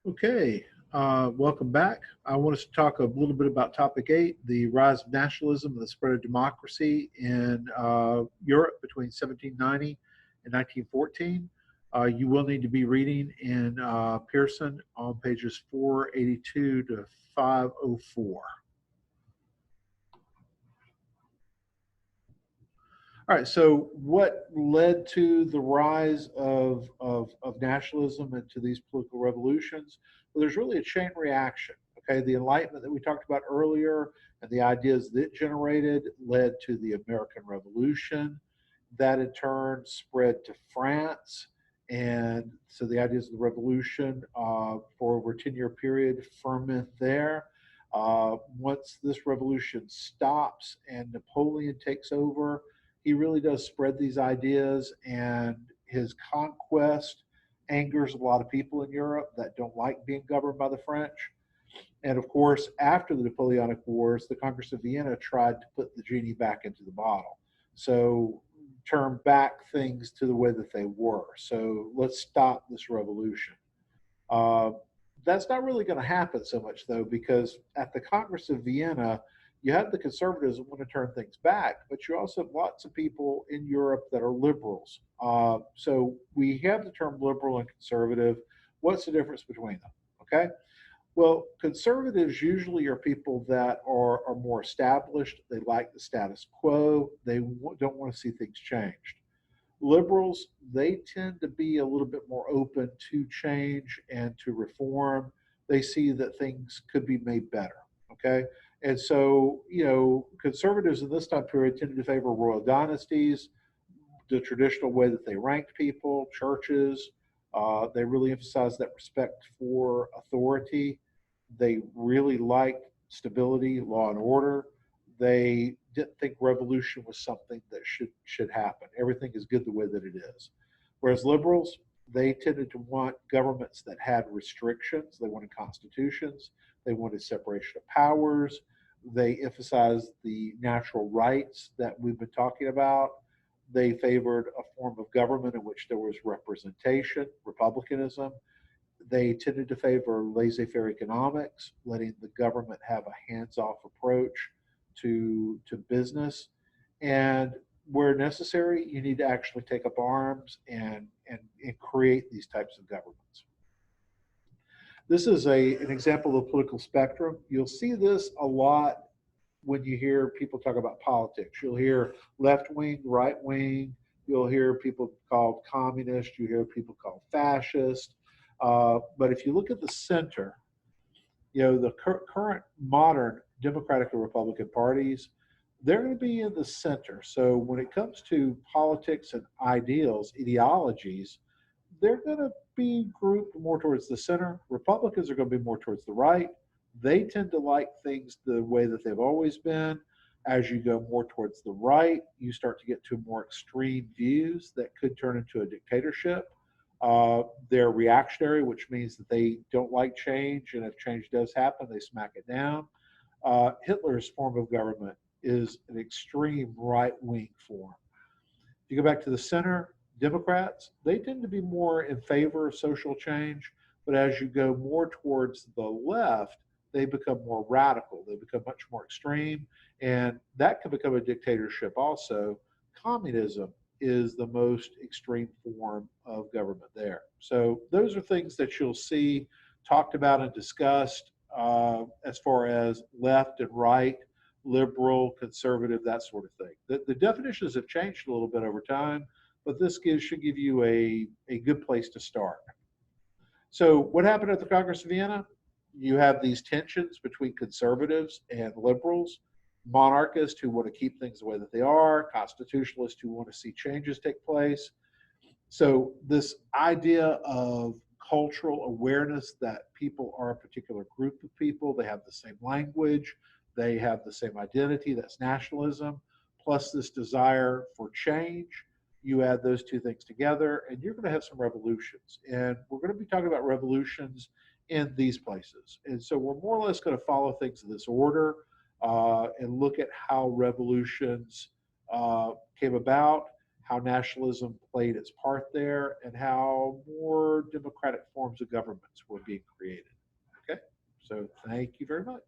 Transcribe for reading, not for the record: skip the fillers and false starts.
Okay, welcome back. I want us to talk a little bit about topic 8, the rise of nationalism and the spread of democracy in Europe between 1790 and 1914. You will need to be reading in Pearson on pages 482 to 504. All right, so what led to the rise of nationalism and to these political revolutions? Well, there's really a chain reaction. Okay, the Enlightenment that we talked about earlier and the ideas that it generated led to the American Revolution. That in turn spread to France. And so the ideas of the revolution for over a 10-year period ferment there. Once this revolution stops and Napoleon takes over, he really does spread these ideas, and his conquest angers a lot of people in Europe that don't like being governed by the French. And of course, after the Napoleonic Wars, the Congress of Vienna tried to put the genie back into the bottle. So turn back things to the way that they were. So let's stop this revolution. Uh, that's not really going to happen so much, though, because at the Congress of Vienna, you have the conservatives that want to turn things back, but you also have lots of people in Europe that are liberals. So we have the term liberal and conservative. What's the difference between them? Okay. Well, conservatives usually are people that are more established. They like the status quo. They don't want to see things changed. Liberals, they tend to be a little bit more open to change and to reform. They see that things could be made better. Okay. And so, conservatives in this time period tended to favor royal dynasties, the traditional way that they ranked people, churches. They really emphasized that respect for authority. They really liked stability, law and order. They didn't think revolution was something that should happen. Everything is good the way that it is. Whereas liberals, they tended to want governments that had restrictions. They wanted constitutions. They wanted separation of powers. They emphasized the natural rights that we've been talking about. They favored a form of government in which there was representation, republicanism. They tended to favor laissez faire economics, letting the government have a hands off approach to business. And where necessary, you need to actually take up arms and create these types of governments. This is an example of the political spectrum. You'll see this a lot when you hear people talk about politics. You'll hear left wing, right wing. You'll hear people called communist. You hear people called fascist. But if you look at the center, the current modern Democratic and Republican parties, they're going to be in the center. So when it comes to politics and ideals, ideologies, they're going to be grouped more towards the center. Republicans are going to be more towards the right. They tend to like things the way that they've always been. As you go more towards the right, you start to get to more extreme views that could turn into a dictatorship. They're reactionary, which means that they don't like change, and if change does happen, they smack it down. Hitler's form of government is an extreme right wing form. If you go back to the center, Democrats, they tend to be more in favor of social change, but as you go more towards the left, they become more radical. They become much more extreme, and that can become a dictatorship also. Communism is the most extreme form of government there. So those are things that you'll see talked about and discussed as far as left and right, liberal, conservative, that sort of thing. The definitions have changed a little bit over time, but should give you a good place to start. So, what happened at the Congress of Vienna? You have these tensions between conservatives and liberals, monarchists who want to keep things the way that they are, constitutionalists who want to see changes take place. So, this idea of cultural awareness that people are a particular group of people, they have the same language, they have the same identity, that's nationalism, plus this desire for change. You add those two things together, and you're going to have some revolutions. And we're going to be talking about revolutions in these places. And so we're more or less going to follow things in this order and look at how revolutions came about, how nationalism played its part there, and how more democratic forms of governments were being created. Okay, so thank you very much.